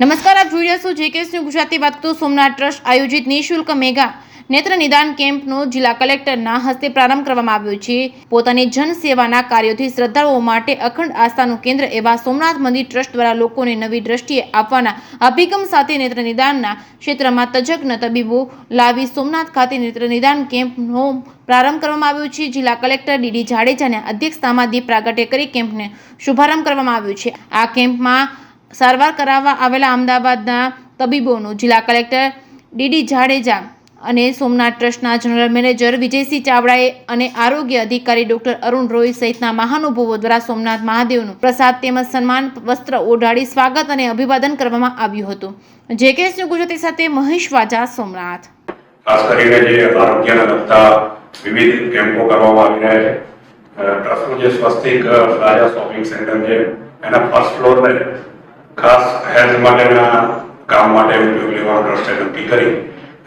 નમસ્કાર, આપ જોઈ રહ્યા છો જેકેએસ ન્યૂઝ ગુજરાતી વાત. તો સોમનાથ ટ્રસ્ટ આયોજિત નિઃશુલ્ક મેગા નેત્ર નિદાન કેમ્પનો જિલ્લા કલેક્ટરના હસ્તે પ્રારંભ કરવામાં આવ્યો છે. પોતાની જનસેવાના કાર્યોથી શ્રદ્ધાળુઓ માટે અખંડ આસ્થાનું કેન્દ્ર એવા સોમનાથ મંદિર ટ્રસ્ટ દ્વારા લોકોને નવી દ્રષ્ટિએ આપવાના અભિગમ સાથે નેત્ર નિદાનના ક્ષેત્રમાં તજજ્ઞ તબીબો લાવી સોમનાથ ખાતે નેત્ર નિદાન કેમ્પનો પ્રારંભ કરવામાં આવ્યો છે. જિલ્લા કલેક્ટર ડીડી જાડેજાના અધ્યક્ષતામાં દીપ પ્રાગટ્ય કરી કેમ્પને શુભારંભ કરવામાં આવ્યો છે. આ કેમ્પમાં સારવાર કરાવવા આવેલા અમદાવાદના તબીબોનું જિલ્લા કલેક્ટર ડીડી જાડેજા અને સોમનાથ ટ્રસ્ટના જનરલ મેનેજર વિજયસિંહ ચાવડાએ અને આરોગ્ય અધિકારી ડોક્ટર અરુણ રોય સહિતના મહાનુભાવો દ્વારા સોમનાથ મહાદેવનું પ્રસાદ તેમજ સન્માન વસ્ત્ર ઓઢાડી સ્વાગત અને અભિવાદન કરવામાં આવ્યું હતું. જેકેએસ ન્યૂઝ ગુજરાતી સાથે મહેશ વાજા, સોમનાથ. ખાસ કરીને જે આરોગ્યને લગતા વિવિધ કેમ્પો કરવામાં આવી રહ્યા છે. ટ્રસ્ટનું જે સ્વસ્તિક રાજા શોપિંગ સેન્ટર છે એના ફર્સ્ટ ફ્લોરને ખાસ હેલ્થ માટેના કામ માટે ઉપયોગ લેવાનું ટ્રસ્ટે નક્કી કરી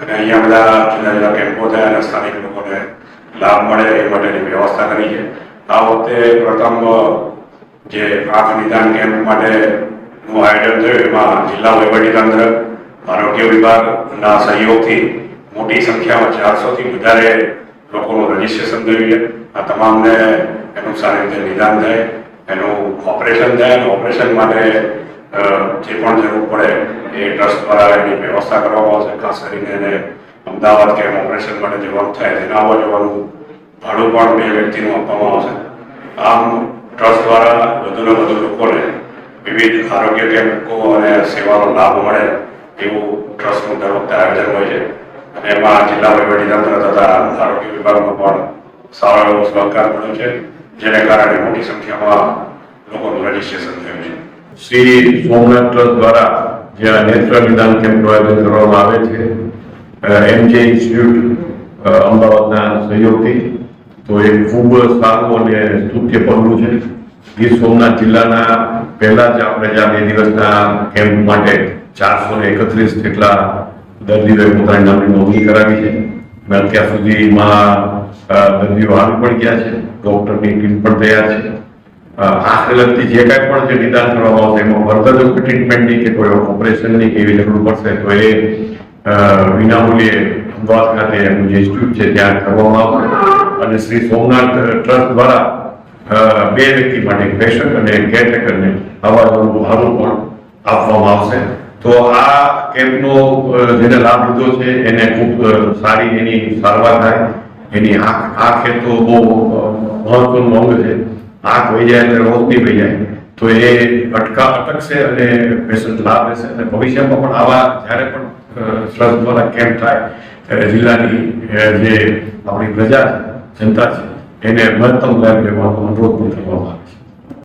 અને અહીંયા બધા જુદા જુદા કેમ્પો થયા અને સ્થાનિક લોકોને લાભ મળે એ માટેની વ્યવસ્થા કરી છે. આ વખતે પ્રથમ જે આંખ નિદાન કેમ્પ માટેનું આયોજન થયું એમાં જિલ્લા વહીવટીતંત્ર, આરોગ્ય વિભાગના સહયોગથી મોટી સંખ્યામાં 400થી વધારે લોકોનું રજીસ્ટ્રેશન થયું છે. આ તમામને એનું સારી રીતે નિદાન થાય, એનું ઓપરેશન થાય અને ઓપરેશન માટે જે પણ જરૂર પડે એ ટ્રસ્ટ દ્વારા એની વ્યવસ્થા કરવામાં આવશે. ખાસ કરીને એને અમદાવાદ કે ઓપરેશન માટે જવાનું થાય તેના આવવા જવાનું ભાડું પણ બે વ્યક્તિનું આપવામાં આવશે. આમ ટ્રસ્ટ દ્વારા વધુને વધુ લોકોને વિવિધ આરોગ્ય કેમ્પો અને સેવાનો લાભ મળે એવું ટ્રસ્ટનું દર વખતે આયોજન હોય છે અને એમાં જિલ્લા વહીવટીતંત્ર તથા આરોગ્ય વિભાગનો પણ સારો એવો સહકાર મળ્યો છે, જેને કારણે મોટી સંખ્યામાં લોકોનું રજીસ્ટ્રેશન થયું છે. શ્રી સોમનાથ ટ્રસ્ટ દ્વારા જે નેત્ર નિદાન કેમ્પનું આયોજન કરવામાં આવે છે એમજે ઇન્સ્ટિટ્યૂટ અમદાવાદના સહયોગથી, તો એ ખૂબ સારું અને સ્તુત્ય પગલું છે. ગીર સોમનાથ જિલ્લાના પહેલા જ આપણે જ્યાં 2 દિવસના કેમ્પ માટે 431 જેટલા દર્દીઓએ પોતાની નામની નોંધણી કરાવી છે. અત્યાર સુધીમાં દર્દીઓ આવી પણ ગયા છે, ડોક્ટરની ટીમ પણ તૈયાર છે. આંખને લગતી જે કાંઈ પણ જે નિદાન કરવામાં આવશે એમાં ફર્ધર જો ટ્રીટમેન્ટની કે કોઈ ઓપરેશનની કે એવી જરૂર પડશે તો એ વિનામૂલ્યે અમદાવાદ ખાતે એમનું જે ઇન્સ્ટિટ્યૂટ છે ત્યાં કરવામાં આવશે. અને શ્રી સોમનાથ ટ્રસ્ટ દ્વારા 2 વ્યક્તિ માટે પેશન્ટ અને કેરટેકરને અવાજનું ભાડું પણ આપવામાં આવશે. તો આ કેમ્પનો જેને લાભ લીધો છે એને ખૂબ સારી એની સારવાર થાય. એની આંખ એ તો બહુ મહત્વનું અંગ છે. આંખ વહી જાય એટલે રોશની વહી જાય તો એ અટકશે અને પેશન્ટ લાભ લેશે. અને ભવિષ્યમાં પણ આવા જ્યારે પણ ટ્રસ્ટ દ્વારા કેમ્પ થાય ત્યારે જિલ્લાની જે આપણી પ્રજા છે, જનતા છે, એને મહત્તમ લાભ લેવાનો અનુરોધ પણ કરવામાં